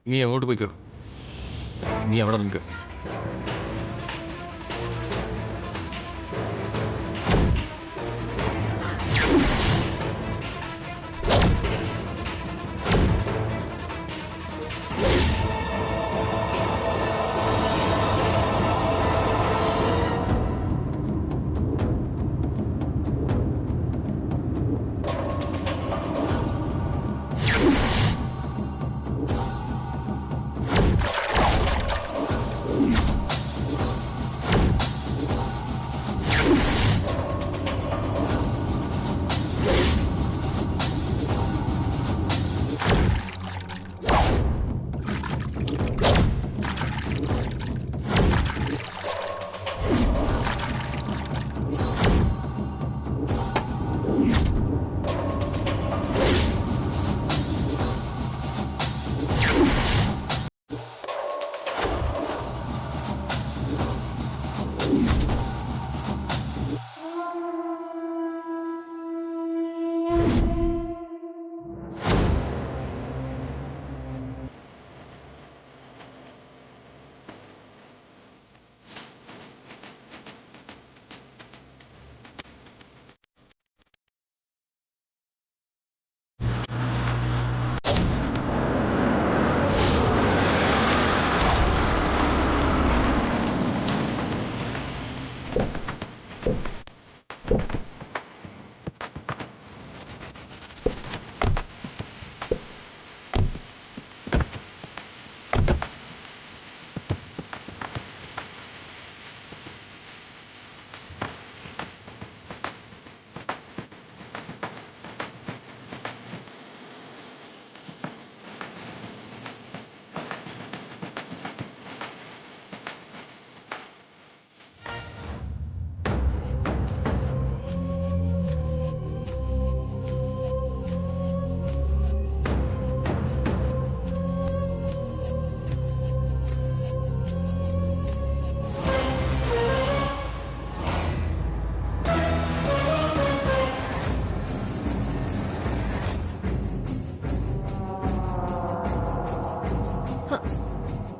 നീ എങ്ങോട്ട് പോയിക്കോ, നീ അവിടെ നിൽക്ക്.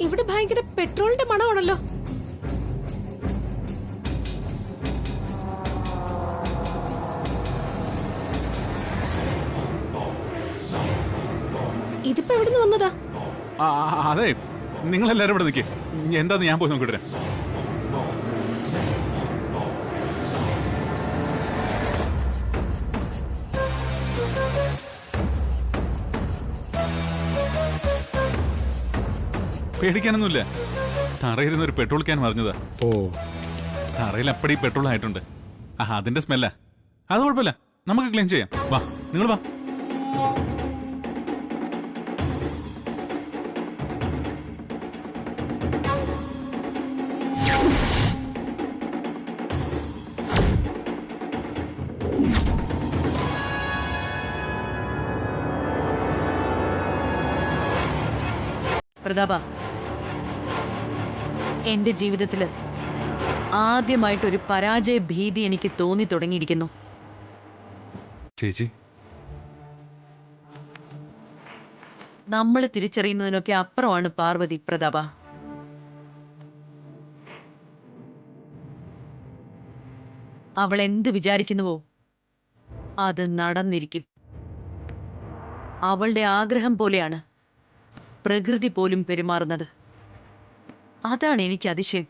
ഇവിടെ ഭയങ്കര പെട്രോളിന്റെ മണമാണല്ലോ. ഇതിപ്പോ എവിടുന്ന് വന്നതാ? അതെ, നിങ്ങളെല്ലാരും ഇവിടെ നിൽക്കേ. എന്താന്ന് ഞാൻ പോയി നോക്കിട്ട്. പേടിക്കാനൊന്നുമില്ല. തറയിരുന്ന ഒരു പെട്രോൾ ക്യാൻ മറിഞ്ഞതാ. ഓ, തറയിൽ അപ്പടി പെട്രോൾ ആയിട്ടുണ്ട്. അതിന്റെ സ്മെല്ലാ. അത് കുഴപ്പമില്ല, നമുക്ക് ക്ലീൻ ചെയ്യാം. വാ, നിങ്ങൾ വാ. പ്രതാപ, എന്റെ ജീവിതത്തില് ആദ്യമായിട്ടൊരു പരാജയ ഭീതി എനിക്ക് തോന്നി തുടങ്ങിയിരിക്കുന്നു. ചേച്ചി, നമ്മൾ തിരിച്ചറിയുന്നതിനൊക്കെ അപ്പുറമാണ് പാർവതി. പ്രതാപ, അവൾ എന്ത് വിചാരിക്കുന്നുവോ അത് നടന്നിരിക്കും. അവളുടെ ആഗ്രഹം പോലെയാണ് പ്രകൃതി പോലും പെരുമാറുന്നത്. അതാണ് എനിക്ക് അതിശയം.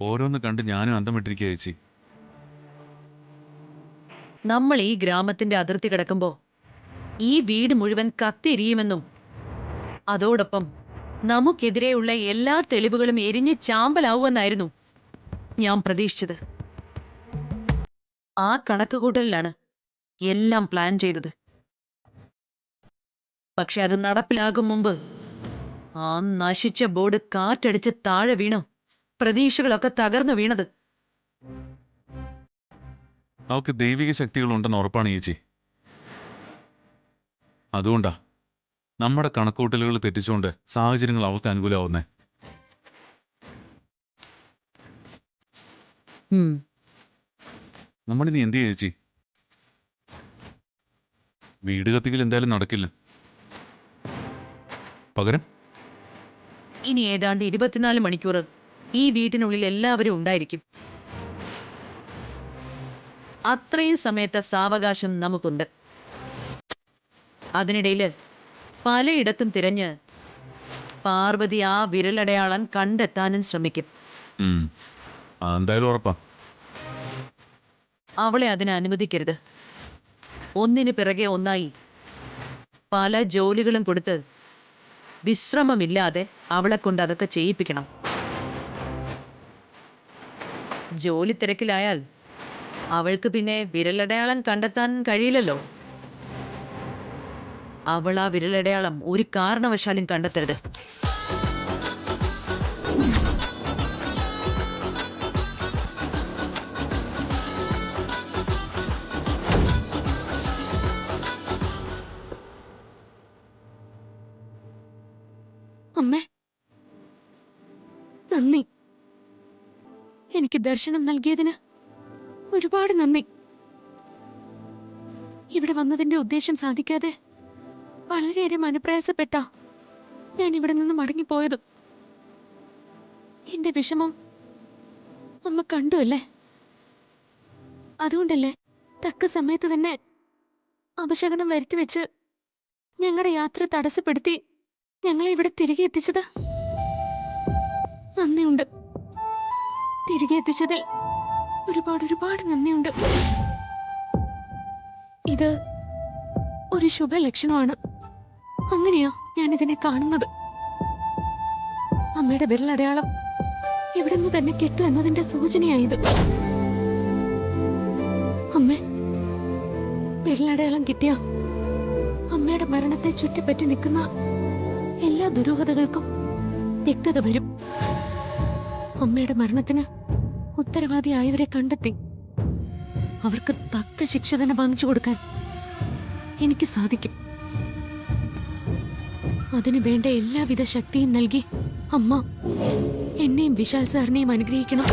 ഓരോന്ന് കണ്ട് ഞാനും അന്തം വിട്ടിരിക്കുക ചേച്ചി. നമ്മൾ ഈ ഗ്രാമത്തിന്റെ അതിർത്തി കിടക്കുമ്പോ ഈ വീട് മുഴുവൻ കത്തിരിയുമെന്നും അതോടൊപ്പം നമുക്കെതിരെയുള്ള എല്ലാ തെളിവുകളും എരിഞ്ഞ് ചാമ്പലാവുമെന്നായിരുന്നു ഞാൻ പ്രതീക്ഷിച്ചത്. ആ കണക്കുകൂട്ടലിലാണ് എല്ലാം പ്ലാൻ ചെയ്തത്. പക്ഷെ അത് നടപ്പിലാകും മുമ്പ് ആ നശിച്ച ബോർഡ് കാറ്റടിച്ച് താഴെ വീണു പ്രതീക്ഷകളൊക്കെ തകർന്നു വീണത്. അവൾക്ക് ദൈവിക ശക്തികളുണ്ടെന്ന് ഉറപ്പാണ് ചേച്ചി. അതുകൊണ്ടാ നമ്മുടെ കണക്കൂട്ടലുകൾ തെറ്റിച്ചുകൊണ്ട് സാഹചര്യങ്ങൾ അവൾക്ക് അനുകൂലമാവുന്നേ. നമ്മളിനി എന്ത് ചെയ്യും ചേച്ചി? വീട് കത്തിക്കൽ എന്തായാലും നടക്കില്ല. പകരം ഇനി ഏതാണ്ട് 24 മണിക്കൂർ ഈ വീട്ടിനുള്ളിൽ എല്ലാവരും ഉണ്ടായിരിക്കും. അത്രയും സമയത്തെ സാവകാശം നമുക്കുണ്ട്. അതിനിടയിൽ പലയിടത്തും തിരഞ്ഞ് പാർവതി ആ വിരലടയാളം കണ്ടെത്താനും ശ്രമിക്കും. എന്തായാലും ഉറപ്പാ. അവളെ അതിനെ അനുവദിക്കരുത്. ഒന്നിനു പിറകെ ഒന്നായി പല ജോലികളും കൊടുത്ത് വിശ്രമമില്ലാതെ അവളെ കൊണ്ട് അതൊക്കെ ചെയ്യിപ്പിക്കണം. ജോലി തിരക്കിലായാൽ അവൾക്ക് പിന്നെ വിരലടയാളം കണ്ടെത്താൻ കഴിയില്ലല്ലോ. അവൾ ആ വിരലടയാളം ഒരു കാരണവശാലും കണ്ടെത്തരുത്. അമ്മേ, നന്ദി. എനിക്ക് ദർശനം നൽകിയതിന് ഒരുപാട് നന്ദി. ഇവിടെ വന്നതിന്റെ ഉദ്ദേശം സാധിക്കാതെ വളരെയേറെ മനപ്രയാസപ്പെട്ട ഞാൻ ഇവിടെ നിന്ന് മടങ്ങിപ്പോയത്. എന്റെ വിഷമം അമ്മ കണ്ടു അല്ലേ? അതുകൊണ്ടല്ലേ തക്ക സമയത്ത് തന്നെ അപശകനം വരുത്തിവെച്ച് ഞങ്ങളുടെ യാത്ര തടസ്സപ്പെടുത്തി ഞങ്ങളെ ഇവിടെ തിരികെ എത്തിച്ചത്. നന്ദിയുണ്ട്. തിരികെ എത്തിച്ചതിൽ ഒരുപാട് നന്ദിയുണ്ട്. ഇത് ഒരു ശുഭലക്ഷണമാണ്. അങ്ങനെയാ ഞാൻ ഇതിനെ കാണുന്നത്. അമ്മയുടെ വിരലടയാളം ഇവിടെ നിന്ന് തന്നെ കിട്ടു എന്നതിന്റെ സൂചനയായത്. അമ്മേ, വിരലടയാളം കിട്ടിയ അമ്മയുടെ മരണത്തെ ചുറ്റിപ്പറ്റി നിൽക്കുന്ന എല്ലാ ദുരൂഹതകൾക്കും വ്യക്തത വരും. അമ്മയുടെ മരണത്തിന് ഉത്തരവാദിയായവരെ കണ്ടെത്തി അവർക്ക് തക്ക ശിക്ഷ തന്നെ വാങ്ങിച്ചു കൊടുക്കാൻ എനിക്ക് സാധിക്കും. അതിനു വേണ്ട എല്ലാവിധ ശക്തിയും നൽകി അമ്മ എന്നെയും വിശാൽ സാറിനെയും അനുഗ്രഹിക്കണം.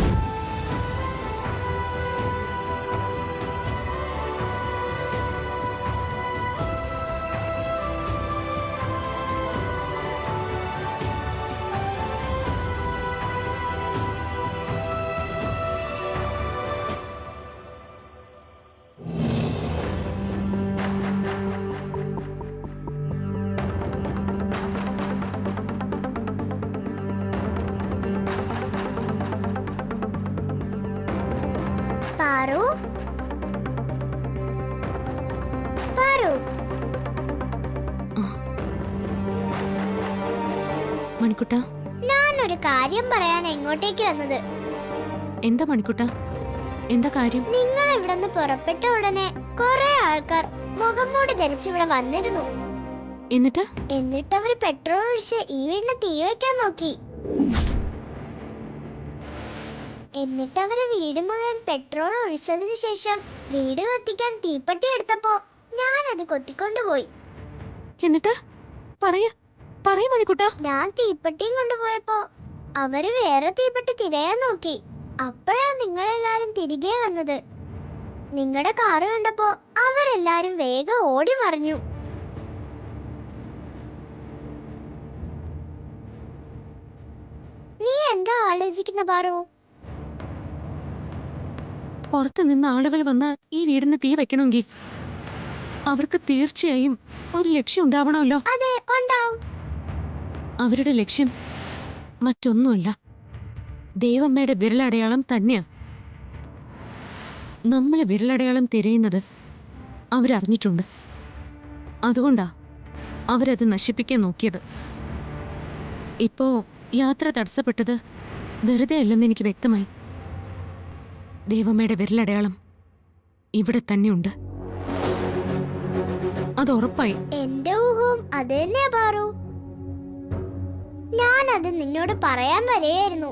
പാറു, പാറു. മണിക്കുട്ട, ഞാനൊരു കാര്യം പറയാൻ എങ്ങോട്ടേക്ക് വന്നത്. എന്താ മണിക്കുട്ട? എന്താ കാര്യം? നിങ്ങൾ ഇവിടുന്ന് പുറപ്പെട്ട ഉടനെ കുറെ ആൾക്കാർ മുഖംമൂടി ധരിച്ച് ഇവിടെ വന്നിരുന്നു. എന്നിട്ട് അവര് പെട്രോൾ ഒഴിച്ച് ഈ വീടിന് തീ വെക്കാൻ നോക്കി. എന്നിട്ട് അവര് വീട് മുഴുവൻ പെട്രോൾ ഒഴിച്ചതിന് ശേഷം വീട് കത്തിക്കാൻ തീപ്പെട്ടി എടുത്തപ്പോ ഞാനത് കൊത്തിക്കൊണ്ടുപോയി. എന്നിട്ട് പറയ മണിക്കുട്ട. ഞാൻ തീപ്പെട്ടിയും കൊണ്ടുപോയപ്പോ അവര് വേറെ തീപ്പെട്ടി തിരയാൻ നോക്കി. അപ്പോഴാ നിങ്ങളെല്ലാരും തിരികെ വന്നത്. നിങ്ങളുടെ കാറ് കണ്ടപ്പോ അവരെല്ലാരും വേഗം ഓടി മറിഞ്ഞു. നീ എന്താ ആലോചിക്കുന്ന പാറു? പുറത്തു നിന്ന് ആളുകൾ വന്ന് ഈ വീടിന് തീ വെക്കണമെങ്കിൽ അവർക്ക് തീർച്ചയായും ഒരു ലക്ഷ്യം ഉണ്ടാവണമല്ലോ. അതെ, ഉണ്ടാവും. അവരുടെ ലക്ഷ്യം മറ്റൊന്നുമല്ല, ദേവമ്മയുടെ വിരലടയാളം തന്നെയാ. നമ്മളെ വിരലടയാളം തിരയുന്നത് അവരറിഞ്ഞിട്ടുണ്ട്. അതുകൊണ്ടാ അവരത് നശിപ്പിക്കാൻ നോക്കിയത്. ഇപ്പോ യാത്ര തടസ്സപ്പെട്ടത് വെറുതെ അല്ലെന്ന് എനിക്ക് വ്യക്തമായി. ദേവമ്മയുടെ വിരലടയാളം ഇവിടെ തന്നെയുണ്ട്, അത് ഉറപ്പായി. എന്റെ ഊഹവും അത് തന്നെയാ പാറു. ഞാനത് നിന്നോട് പറയാൻ വരെയായിരുന്നു.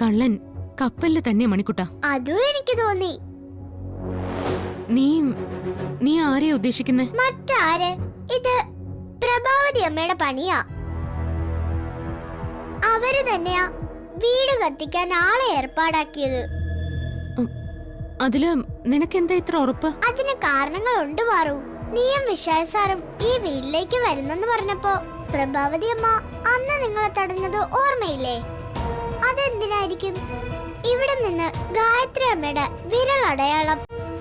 കള്ളൻ കപ്പലില് തന്നെ മണിക്കുട്ട. അതും എനിക്ക് തോന്നി. നീ ആരെയാ ഉദ്ദേശിക്കുന്നേ? മറ്റാര്? ഇത് പ്രഭാവതി അമ്മയുടെ പണിയാ. അവര് തന്നെയാ വീട് കത്തിക്കാൻ ആളെ ഏർപ്പാടാക്കിയത്. അതില് നിനക്കെന്താ ഇത്ര ഉറപ്പ്? അതിന് കാരണങ്ങളുണ്ട് പാറു. നീയും വിശാൽ സാറും ഈ വീട്ടിലേക്ക് വരുന്നെന്ന് പറഞ്ഞപ്പോ പ്രഭാവതി അമ്മ അന്ന് നിങ്ങളെ തടഞ്ഞത് ഓർമ്മയില്ലേ? അതെന്തിനായിരിക്കും? ഇവിടെ നിന്ന് ഗായത്രി അമ്മയുടെ വിരൽ അടയാളം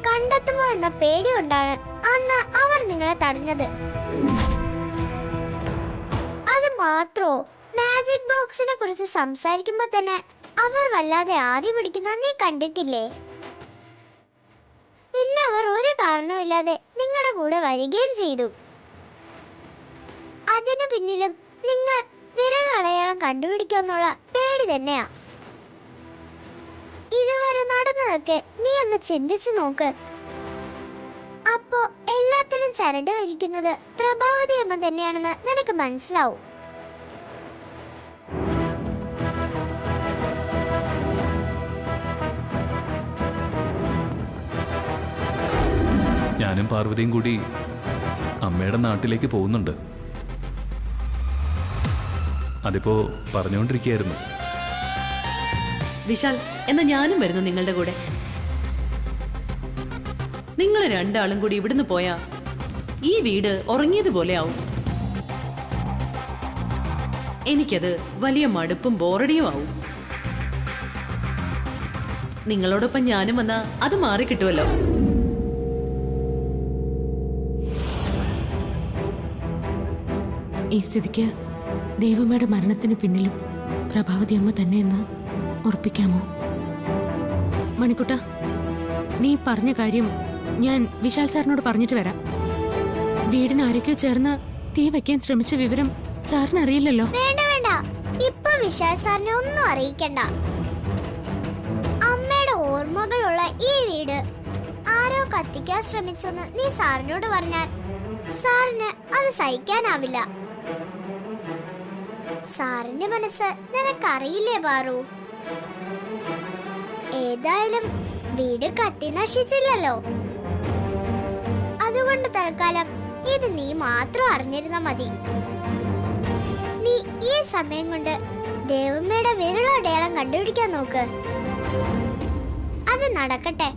കണ്ടെത്തുമോ എന്ന പേടി കൊണ്ടാണ് അന്ന് അവർ നിങ്ങളെ തടഞ്ഞത്. അത് മാത്രോ, മാജിക് ബോക്സിനെ കുറിച്ച് സംസാരിക്കുമ്പോ തന്നെ അവർ വല്ലാതെ ആദ്യ പിടിക്കുന്ന നീ കണ്ടിട്ടില്ലേ? പിന്നെ അവർ ഒരു കാരണവുമില്ലാതെ നിങ്ങളുടെ കൂടെ വരികയും ചെയ്തു. അതിനു പിന്നിലും നിങ്ങൾ വിരൽ അടയാളം കണ്ടുപിടിക്കുമെന്നുള്ള പേടി തന്നെയാ. ഇതുവരെ നടന്നതൊക്കെ നീ ഒന്ന് ചിന്തിച്ചു നോക്ക്. അപ്പോ എല്ലാത്തിനും ചരട് വരിക്കുന്നത് പ്രഭാവതി അമ്മ തന്നെയാണെന്ന് നിനക്ക് മനസ്സിലാവും. ഞാനും പാർവതിയും കൂടി അമ്മയുടെ നാട്ടിലേക്ക് പോകുന്നുണ്ട്. അതിപ്പോ പറഞ്ഞുകൊണ്ടിരിക്കുകയായിരുന്നു. വിശാൽ, എന്നാ ഞാനും വരുന്നു നിങ്ങളുടെ കൂടെ. നിങ്ങൾ രണ്ടാളും കൂടി ഇവിടുന്ന് പോയാ ഈ വീട് ഉറങ്ങിയതുപോലെ ആവും. എനിക്കത് വലിയ മടുപ്പും ബോറടിയും ആവും. നിങ്ങളോടൊപ്പം ഞാനും വന്നാ അത് മാറിക്കിട്ടുമല്ലോ. ഈ സ്ഥിതിക്ക് ദേവമ്മയുടെ മരണത്തിന് പിന്നിലും പ്രഭാവതി അമ്മ തന്നെയെന്ന് ഉറപ്പിക്കാമോ? മണിക്കുട്ട, നീ പറഞ്ഞ കാര്യം ഞാൻ വിശാൽ സാറിനോട് പറഞ്ഞിട്ട് വരാം. വീടിന് ആരൊക്കെയോ ചേർന്ന് തീ വയ്ക്കാൻ ശ്രമിച്ച വിവരം സാറിന് അറിയില്ലല്ലോ. വേണ്ട വേണ്ട, ഇപ്പൊ വിശാൽ സാറിനെ ഒന്നും അറിയിക്കണ്ട. അമ്മയുടെ ഓർമ്മകളുള്ള ഈ വീട് ആരോ കത്തിക്കാൻ ശ്രമിച്ചെന്ന് നീ സാറിനോട് പറഞ്ഞാൽ സാറിന് അത് സഹിക്കാനാവില്ല. സാറിന്റെ മനസ്സ് നിനക്കറിയില്ലേ പാറു? ഏതായാലും വീട് കത്തി നശിച്ചില്ലല്ലോ. അതുകൊണ്ട് തൽക്കാലം ഇത് നീ മാത്രം അറിഞ്ഞിരുന്നാ മതി. നീ ഈ സമയം കൊണ്ട് ദേവമ്മയുടെ വിരലടയാളം കണ്ടുപിടിക്കാൻ നോക്ക്. അത് നടക്കട്ടെ.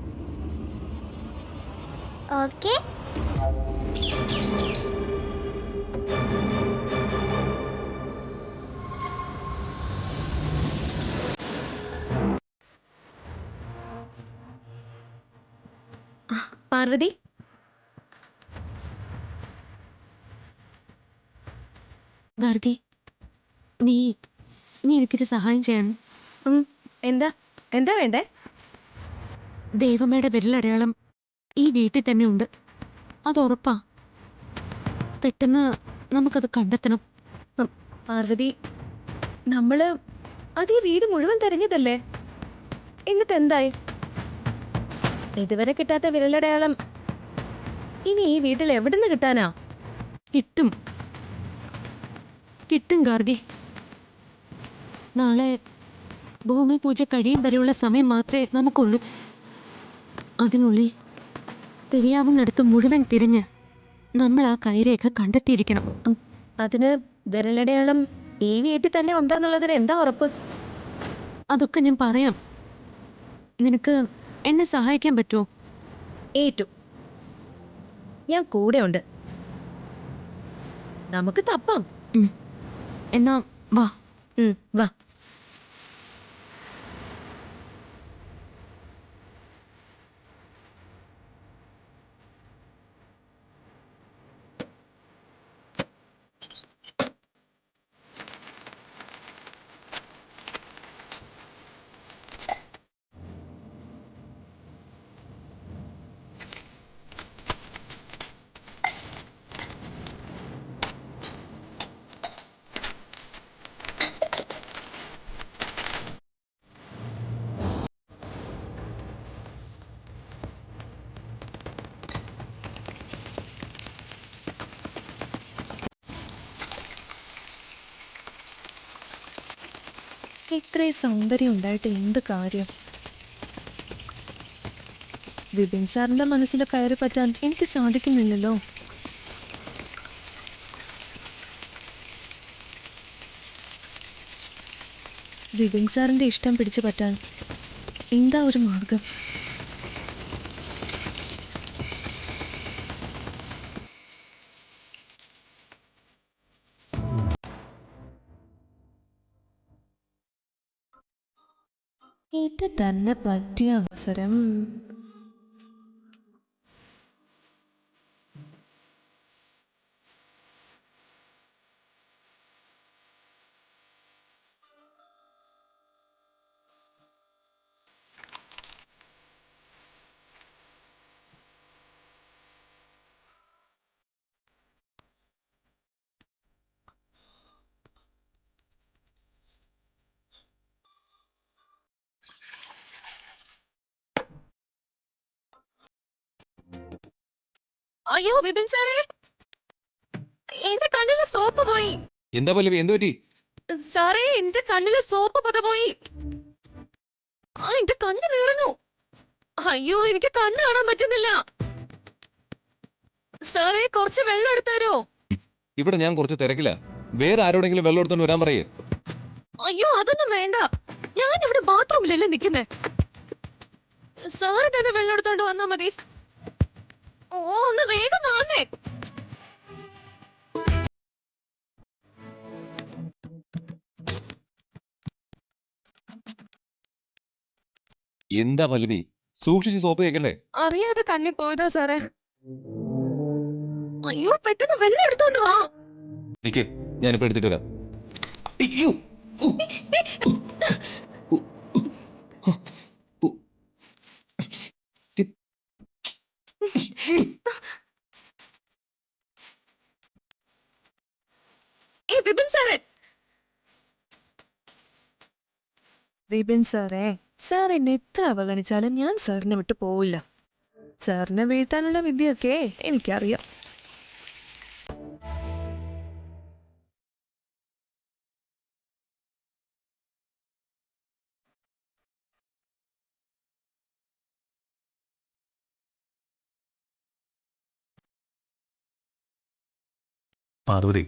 ഓക്കേ? പാർവതി, ഗാർഗി, നീ നീ എനിക്കൊരു സഹായം ചെയ്യണം. എന്താ എന്താ വേണ്ടേ? ദേവമ്മയുടെ വിരലടയാളം ഈ വീട്ടിൽ തന്നെ ഉണ്ട്, അത് ഉറപ്പാ. പെട്ടെന്ന് നമുക്കത് കണ്ടെത്തണം. പാർവതി, നമ്മള് അത് ഈ വീട് മുഴുവൻ തെരഞ്ഞതല്ലേ? എന്നിട്ട് എന്തായി? ഇതുവരെ കിട്ടാത്ത വിരലടയാളം ഇനി ഈ വീട്ടിൽ എവിടുന്ന് കിട്ടാനാ? കിട്ടും കിട്ടും ഗാർഗി. നാളെ ഭൂമി പൂജ കഴിയും വരെയുള്ള സമയം മാത്രമേ നമുക്കുള്ളൂ. അതിനുള്ളിൽ തിരിയാവുന്നിടത്ത് മുഴുവൻ തിരിഞ്ഞ് നമ്മൾ ആ കൈരേഖ കണ്ടെത്തിയിരിക്കണം. അതിന് വിരലടയാളം ഈ വീട്ടിൽ തന്നെ ഉണ്ടെന്നുള്ളതിന് എന്താ ഉറപ്പ്? അതൊക്കെ ഞാൻ പറയാം. നിനക്ക് എന്നെ സഹായിക്കാൻ പറ്റുമോ? ഏറ്റു, ഞാൻ കൂടെ ഉണ്ട്. നമുക്ക് തപ്പാം. എന്നാ വാ. വാ. ഇത്രയും സൗന്ദര്യം ഉണ്ടായിട്ട് എന്ത് കാര്യം? വിപിൻ സാറിന്റെ മനസ്സിൽ കയറി പറ്റാൻ എനിക്ക് സാധിക്കുന്നില്ലല്ലോ. വിപിൻ സാറിന്റെ ഇഷ്ടം പിടിച്ചു പറ്റാൻ എന്താ ഒരു മാർഗം? ഇത് തന്നെ പറ്റിയ അവസരം. അയ്യോ വിപിൻ സാറേ, എന്റെ കണ്ണിലെ സോപ്പ് പോയി. എന്താ പല്ലവി, എന്ത് പറ്റി? സാറേ, എന്റെ കണ്ണിലെ സോപ്പ് പത പോയി. എന്റെ കണ്ണ് വീർന്നു. അയ്യോ, എനിക്ക് കണ്ണ് കാണാൻ പറ്റുന്നില്ല. സാറേ, കുറച്ച് വെള്ളം എടുത്തരോ? ഇവിടെ ഞാൻ കുറച്ച് തിരക്കില്ല. വേറെ ആരോടെങ്കിലും വെള്ളം എടുത്തോണ്ട് വരാൻ പറയേ. അയ്യോ, അതൊന്നും വേണ്ട. ഞാൻ ഇവിടെ ബാത്റൂമിലല്ലേ നിൽക്കുന്നേ. സാറ് തന്നെ വെള്ളം എടുത്തോണ്ട് വന്നാ മതി. ഓ, ഒന്ന് വേഗം വന്നേ. എന്താ പല്ലവി, സൂക്ഷിച്ച് സോപ്പ് കേൾക്കണ്ടേ? അറിയാതെ കണ്ണി പോയതാ സാറേ. അയ്യോ, പെട്ടെന്ന് വെള്ളം എടുത്തോണ്ട് വാ. നിക്ക്, ഞാനിപ്പോ എടുത്തിട്ട് വരാം. അയ്യോ. വിപിൻ സാറേ, വിപിൻ സാറേ, സാർ എന്നെ എത്ര അവഗണിച്ചാലും ഞാൻ സാറിനെ വിട്ടു പോവില്ല. സാറിനെ വീഴ്ത്താനുള്ള വിദ്യയൊക്കെ എനിക്കറിയാം. പാർവതി,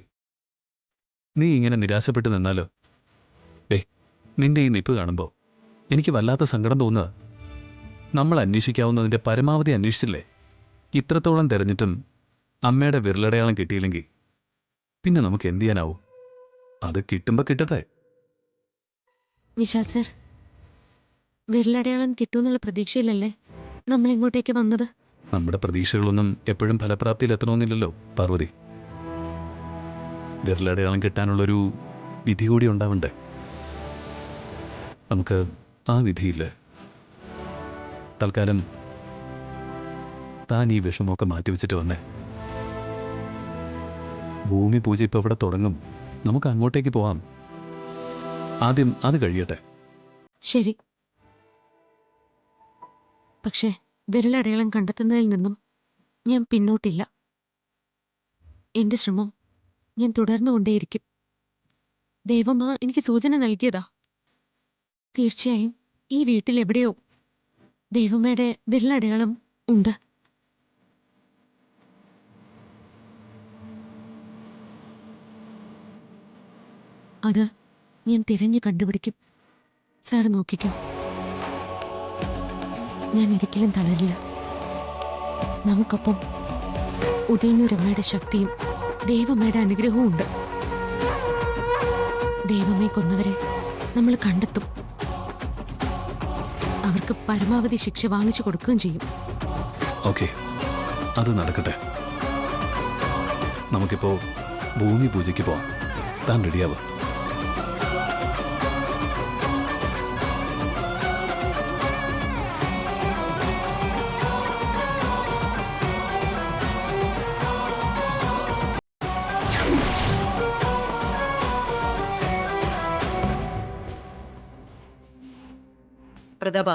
നീ ഇങ്ങനെ നിരാശപ്പെട്ട് നിന്നാലോ? നിന്റെ ഈ നിപ്പ് കാണുമ്പോൾ എനിക്ക് വല്ലാത്ത സങ്കടം തോന്നുക. നമ്മൾ അന്വേഷിക്കാവുന്നതിൻ്റെ പരമാവധി അന്വേഷിച്ചില്ലേ? ഇത്രത്തോളം തിരഞ്ഞിട്ടും അമ്മയുടെ വിരലടയാളം കിട്ടിയില്ലെങ്കിൽ പിന്നെ നമുക്ക് എന്ത് ചെയ്യാനാവും? അത് കിട്ടുമ്പോൾ കിട്ടട്ടെ. വിശാൽ സർ, വിരലടയാളം കിട്ടുമെന്നുള്ള പ്രതീക്ഷയിലല്ലേ നമ്മൾ ഇങ്ങോട്ടേക്ക് വന്നത്? നമ്മുടെ പ്രതീക്ഷകളൊന്നും എപ്പോഴും ഫലപ്രാപ്തിയിലെത്തണമെന്നില്ലല്ലോ പാർവതി. വിരലടയാളം കിട്ടാനുള്ളൊരു വിധി കൂടി ഉണ്ടാവണ്ടേ? നമുക്ക് ആ വിധിയില്ല. തൽക്കാലം താൻ ഈ വിഷമമൊക്കെ മാറ്റിവെച്ചിട്ട് വന്നേ. ഭൂമി പൂജ ഇപ്പോൾ ഇവിടെ തുടങ്ങും. നമുക്ക് അങ്ങോട്ടേക്ക് പോവാം. ആദ്യം അത് കഴിയട്ടെ. ശരി, പക്ഷേ വിരലടയാളം കണ്ടെത്തുന്നതിൽ നിന്നും ഞാൻ പിന്നോട്ടില്ല. എന്റെ ശ്രമം ഞാൻ തുടർന്നുകൊണ്ടേയിരിക്കും. ദൈവമാ എനിക്ക് സൂചന നൽകിയതാ. തീർച്ചയായും ഈ വീട്ടിൽ എവിടെയോ ദൈവമ്മയുടെ വിരലടയാളം ഉണ്ട്. അത് ഞാൻ തിരഞ്ഞു കണ്ടുപിടിക്കും. സാർ നോക്കിക്കോ, ഞാൻ ഒരിക്കലും തളരില്ല. നമുക്കൊപ്പം ഉദയനൂരമ്മയുടെ ശക്തിയും ദൈവമ്മയുടെ അനുഗ്രഹവും ഉണ്ട്. ദൈവമ്മയെ കൊന്നവരെ നമ്മൾ കണ്ടെത്തും. അവർക്ക് പരമാവധി ശിക്ഷ വാങ്ങിച്ചു കൊടുക്കുകയും ചെയ്യും. ഓക്കെ, അത് നടക്കട്ടെ. നമുക്കിപ്പോൾ ഭൂമി പൂജയ്ക്ക് പോവാം. താൻ റെഡിയാവുക. പ്രതാപ,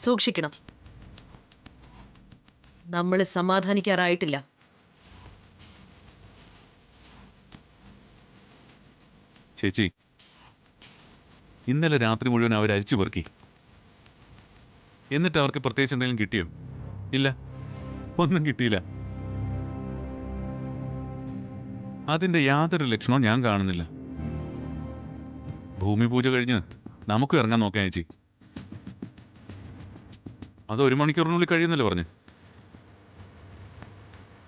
സൂക്ഷിക്കണം. നമ്മൾ സമാധാനിക്കാറായിട്ടില്ല. ചേച്ചി, ഇന്നലെ രാത്രി മുഴുവൻ അവർ അരിച്ചു പെറുക്കി. എന്നിട്ട് അവർക്ക് പ്രത്യേകിച്ച് എന്തെങ്കിലും കിട്ടിയോ? ഇല്ല, ഒന്നും കിട്ടിയില്ല. അതിൻ്റെ യാതൊരു ലക്ഷണവും ഞാൻ കാണുന്നില്ല. ഭൂമി പൂജ കഴിഞ്ഞ് നമുക്കും ഇറങ്ങാൻ നോക്കാം ചേച്ചി. അത് 1 മണിക്കൂറിനുള്ളിൽ കഴിയുന്നല്ലേ പറഞ്ഞു.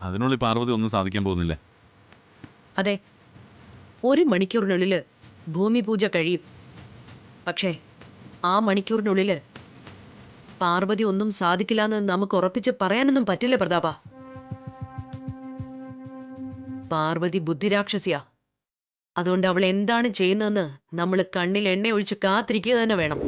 അതിനുള്ളിൽ പാർവതി ഒന്നും സാധിക്കാൻ പോകുന്നില്ല. അതെ, 1 മണിക്കൂറിനുള്ളിൽ ഭൂമി പൂജ കഴിയും. പക്ഷേ ആ മണിക്കൂറിനുള്ളില് പാർവതി ഒന്നും സാധിക്കില്ലാന്ന് നമുക്ക് ഉറപ്പിച്ച് പറയാനൊന്നും പറ്റില്ല പ്രതാപ. പാർവതി ബുദ്ധിരാക്ഷസിയാ. അതുകൊണ്ട് അവൾ എന്താണ് ചെയ്യുന്നതെന്ന് നമ്മൾ കണ്ണിൽ എണ്ണ ഒഴിച്ച് കാത്തിരിക്കുക തന്നെ വേണം.